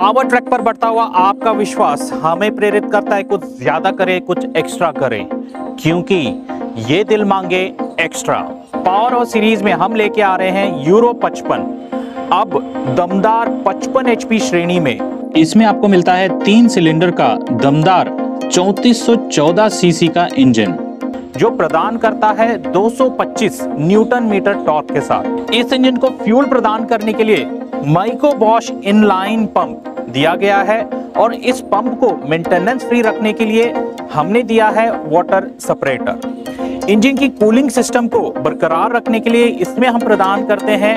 Power track पर बढ़ता हुआ आपका विश्वास हमें प्रेरित करता है कुछ ज्यादा करें, कुछ एक्स्ट्रा करें, क्योंकि ये दिल मांगे एक्स्ट्रा। पावर हाउस सीरीज में हम लेके आ रहे हैं यूरो 55, अब दमदार 55 HP श्रेणी में। इसमें आपको मिलता है 3 सिलेंडर का दमदार 3414 सीसी का इंजन, जो प्रदान करता है 225 न्यूटन मीटर टॉर्क के साथ। इस इंजन को फ्यूल प्रदान करने के लिए माइको बॉश इनलाइन पंप दिया गया है और इस पंप को मेंटेनेंस फ्री रखने के लिए हमने दिया है वाटर सेपरेटर। इंजन की कूलिंग सिस्टम को बरकरार रखने के लिए इसमें हम प्रदान करते हैं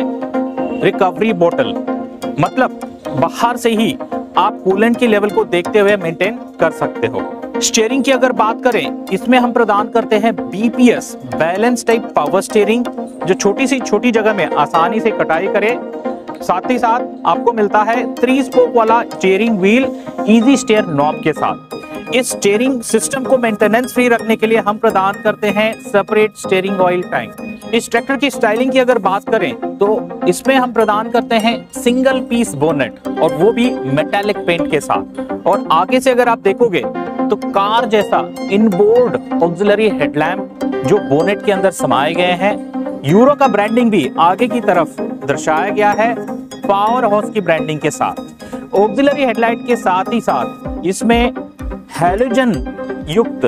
रिकवरी बोतल, मतलब बाहर से ही आप कूलेंट की लेवल को देखते हुए मेंटेन कर सकते हो। स्टीयरिंग की अगर बात करें, इसमें हम प्रदान करते हैं BPS balance type power steering, जो छोटी सी छोटी जगह में आसानी से कटाई करे। साथ ही साथ आपको मिलता है 3 स्पोक वाला steering wheel easy steer knob के साथ। इस स्टीयरिंग सिस्टम को मेंटेनेंस फ्री रखने के लिए हम प्रदान करते हैं सेपरेट स्टीयरिंग ऑयल टैंक। इस ट्रैक्टर की स्टाइलिंग की अगर बात करें तो इसमें हम प्रदान करते हैं सिंगल पीस बोनेट, और वो भी मेटालिक पेंट के साथ। और आगे से अगर आप देखोगे तो कार जैसा इनबोर्ड ऑक्सिलरी हेडलैम्प जो बोनेट के अंदर समाये गए हैं। यूरो का ब्रांडिंग भी आगे की तरफ दर्शाया गया है पावर हाउस की ब्रांडिंग के साथ। ऑक्सिलरी हेडलाइट के साथ ही साथ इसमें हैलोजन युक्त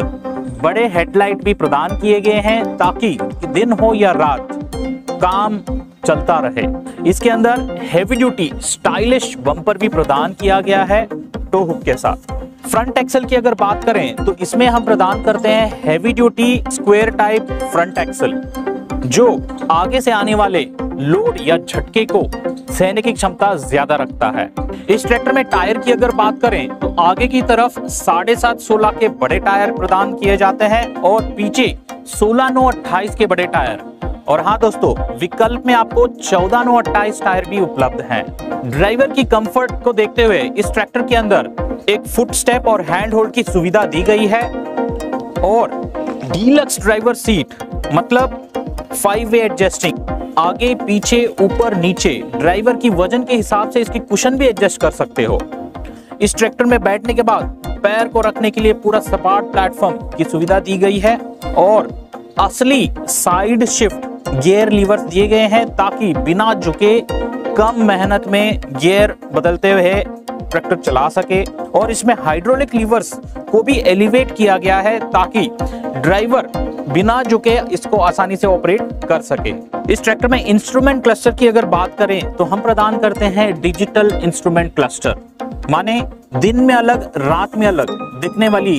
बड़े हेडलाइट भी प्रदान किए गए हैं, ताकि दिन हो या रात काम चलता रहे। इसके अंदर हेवी ड्यूटी स्टाइलिश बम्पर भी प्रदान किया गया है टो हुक के साथ। फ्रंट एक्सल की अगर बात करें तो इसमें हम प्रदान करते हैं heavy duty square type front axle, जो आगे से आने वाले लोड या झटके को सहने की क्षमता ज्यादा रखता है। इस ट्रैक्टर में टायर की अगर बात करें तो आगे की तरफ 7.5-16 के बड़े टायर प्रदान किए जाते हैं और पीछे 16/9/28 के बड़े टायर। और हाँ दोस्तों, विकल्प में आपको 14/9/28 टायर भी उपलब्ध हैं। ड्राइवर की कंफर्ट को देखते हुए इस ट्रैक्टर के अंदर एक फुट स्टेप और हैंड होल्ड की सुविधा दी गई है, और डीलक्स ड्राइवर सीट, मतलब 5 वे एडजस्टिंग, आगे पीछे ऊपर नीचे ड्राइवर की वजन के हिसाब से इसकी कुशन भी एडजस्ट कर सकते हो। इस ट्रैक्टर में बैठने के बाद पैर को रखने के लिए पूरा सपाट प्लेटफॉर्म की सुविधा दी गई है, और असली साइड शिफ्ट गियर लीवर्स दिए गए हैं, ताकि बिना झुके कम मेहनत में गियर बदलते हुए ट्रैक्टर चला सके। और इसमें हाइड्रोलिक लीवर्स को भी एलिवेट किया गया है, ताकि ड्राइवर बिना झुके इसको आसानी से ऑपरेट कर सके। इस ट्रैक्टर में इंस्ट्रूमेंट क्लस्टर की अगर बात करें तो हम प्रदान करते हैं डिजिटल इंस्ट्रूमेंट क्लस्टर, माने दिन में अलग रात में अलग दिखने वाली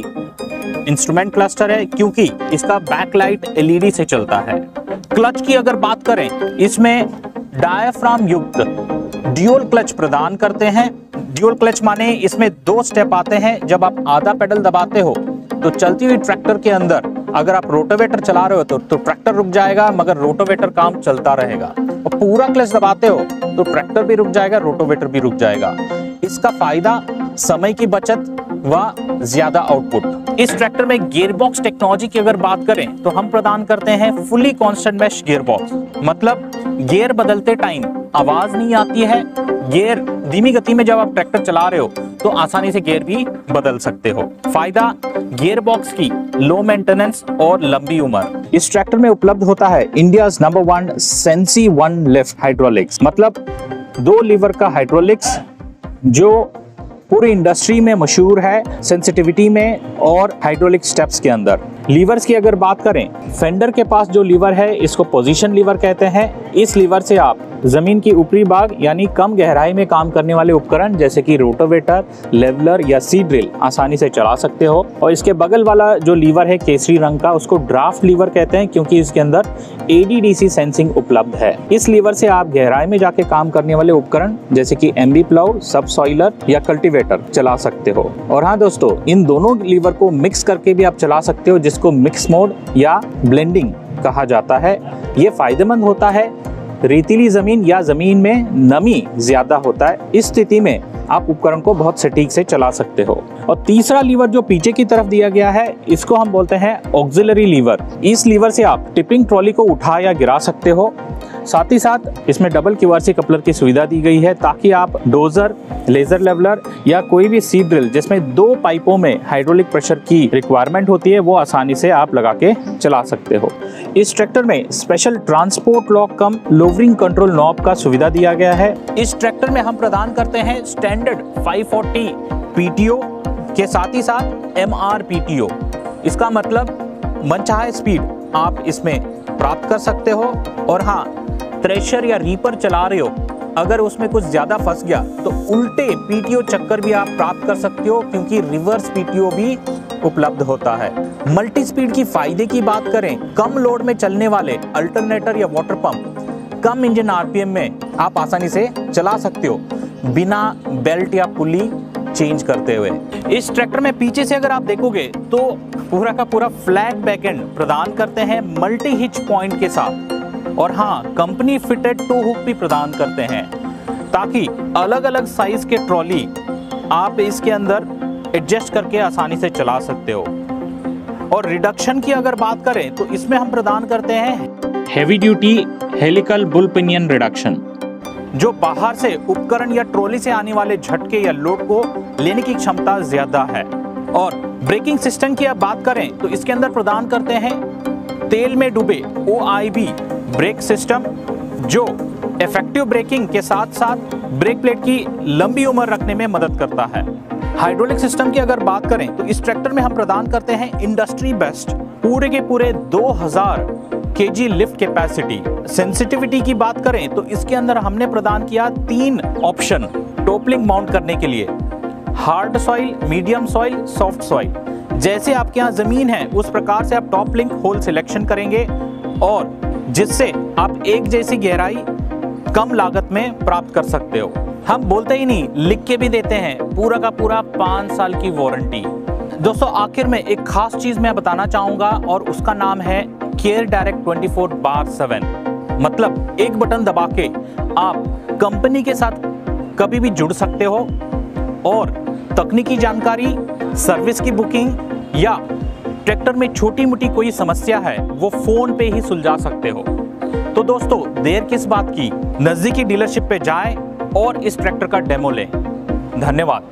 इंस्ट्रूमेंट क्लस्टर है, क्योंकि इसका बैकलाइट LED से चलता है। क्लच की अगर बात करें, इसमें डायाफ्राम युक्त ड्यूल क्लच प्रदान करते हैं। ड्यूल क्लच माने इसमें 2 स्टेप आते हैं। जब आप आधा पेडल दबाते हो तो चलती हुई ट्रैक्टर के अंदर अगर आप रोटोवेटर चला रहे हो तो ट्रैक्टर रुक जाएगा, मगर रोटोवेटर काम चलता रहेगा। और पूरा क्लच दबाते हो तो ट्रैक्टर भी रुक जाएगा, रोटोवेटर भी रुक जाएगा। इसका फायदा समय की बचत व ज्यादा आउटपुट। इस ट्रैक्टर में गियरबॉक्स टेक्नोलॉजी की अगर बात करें तो हम प्रदान करते हैं फुली कांस्टेंट मेश गियरबॉक्स, मतलब गियर बदलते टाइम आवाज नहीं आती है। गियर धीमी गति में जब आप ट्रैक्टर चला रहे हो तो आसानी से गियर भी बदल सकते हो। फायदा गियरबॉक्स की लो मेंटेनेंस और लंबी उम्र। इस ट्रैक्टर में उपलब्ध होता है India's number 1 sensi 1 lift hydraulics, मतलब 2 लीवर का हाइड्रोलिक्स, जो पूरी इंडस्ट्री में मशहूर है सेंसिटिविटी में और हाइड्रोलिक स्टेप्स के अंदर। लीवर्स की अगर बात करें, फेंडर के पास जो लीवर है इसको पोजीशन लीवर कहते हैं। इस लीवर से आप जमीन की ऊपरी भाग यानी कम गहराई में काम करने वाले उपकरण जैसे कि रोटोवेटर, लेवलर या सीड ड्रिल आसानी से चला सकते हो। और इसके बगल वाला जो लीवर है केसरी रंग का, उसको ड्राफ्ट लीवर कहते हैं, क्योंकि इसके अंदर ADDC सेंसिंग उपलब्ध है। इस लीवर से आप गहराई में जाके काम करने वाले उपकरण जैसे कि MB प्लाउ, सब सॉइलर या कल्टीवेटर चला सकते हो। और हाँ दोस्तों, इन दोनों लीवर को मिक्स करके भी आप चला सकते हो, जिसको मिक्स मोड या ब्लेंडिंग कहा जाता है। ये फायदेमंद होता है रेतीली जमीन या जमीन में नमी ज्यादा होता है, इस स्थिति में आप उपकरण को बहुत सटीक से चला सकते हो। और तीसरा लीवर जो पीछे की तरफ दिया गया है, इसको हम बोलते हैं ऑक्सिलरी लीवर। इस लीवर से आप टिपिंग ट्रॉली को उठा या गिरा सकते हो। साथ ही साथ इसमें डबल QRC कपलर की सुविधा दी गई है ताकि आप डोजर, लेजर लेवलर या कोई भी सीड ड्रिल जिसमें 2 पाइपों में हाइड्रोलिक प्रेशर की रिक्वायरमेंट होती है वो आसानी से आप लगा के चला सकते हो। इस ट्रैक्टर में स्पेशल ट्रांसपोर्ट लॉक कम लोवरिंग कंट्रोल नॉब का सुविधा दिया गया है। इस ट्रैक्टर में हम प्रदान करते हैं स्टैंडर्ड 540 PTO के साथ ही साथ MR PTO। इसका मतलब मनचाहे स्पीड आप इसमें प्राप्त कर सकते हो। और हाँ, थ्रेशर या रीपर चला रहे हो, अगर उसमें कुछ ज्यादा फंस गया तो उल्टे PTO चक्कर भी आप प्राप्त कर सकते हो, क्योंकि रिवर्स PTO भी उपलब्ध होता है। मल्टी स्पीड की फायदे की बात करें, कम लोड में चलने वाले अल्टरनेटर या वाटर पंप कम इंजन RPM में आप आसानी से चला सकते हो बिना बेल्ट या पुली चेंज करते हुए। इस ट्रैक्टर में पीछे से अगर आप देखोगे तो पूरा का पूरा फ्लैट बैकएंड प्रदान करते हैं मल्टी हिच पॉइंट के साथ। और हाँ, कंपनी फिटेड 2 हुक भी प्रदान करते हैं ताकि अलग अलग साइज के ट्रॉली आप इसके अंदर एडजस्ट करके आसानी से चला सकते हो। और रिडक्शन की अगर बात करें तो इसमें हम प्रदान करते हैं heavy duty helical bull pinion reduction, जो बाहर से उपकरण या ट्रॉली से आने वाले झटके या लोड को लेने की क्षमता ज्यादा है। और ब्रेकिंग सिस्टम की अब बात करें तो इसके अंदर प्रदान करते हैं तेल में डूबे OIB ब्रेक सिस्टम, जो इफेक्टिव ब्रेकिंग के साथ साथ ब्रेक प्लेट की लंबी उम्र रखने में मदद करता है। हाइड्रोलिक सिस्टम की अगर बात करें तो इस ट्रैक्टर में हम प्रदान करते हैं इंडस्ट्री बेस्ट पूरे के पूरे 2000 kg लिफ्ट कैपेसिटी। सेंसिटिविटी की बात करें तो इसके अंदर हमने प्रदान किया 3 ऑप्शन टॉपलिंग माउंट करने के लिए, hard soil, medium soil, soft soil. जैसे आपके यहाँ जमीन है उस प्रकार से आप टॉप लिंक होल सिलेक्शन करेंगे, और जिससे आप एक जैसी गहराई कम लागत में प्राप्त कर सकते हो। हम बोलते ही नहीं, लिख के भी देते हैं, पूरा का पूरा 5 साल की वारंटी। दोस्तों, आखिर में एक खास चीज मैं बताना चाहूंगा और उसका नाम है केयर डायरेक्ट 24/7। मतलब एक बटन दबा के आप कंपनी के साथ कभी भी जुड़ सकते हो और तकनीकी जानकारी, सर्विस की बुकिंग या ट्रैक्टर में छोटी मोटी कोई समस्या है वो फोन पे ही सुलझा सकते हो। तो दोस्तों, देर किस बात की, नजदीकी डीलरशिप पे जाएं और इस ट्रैक्टर का डेमो लें। धन्यवाद।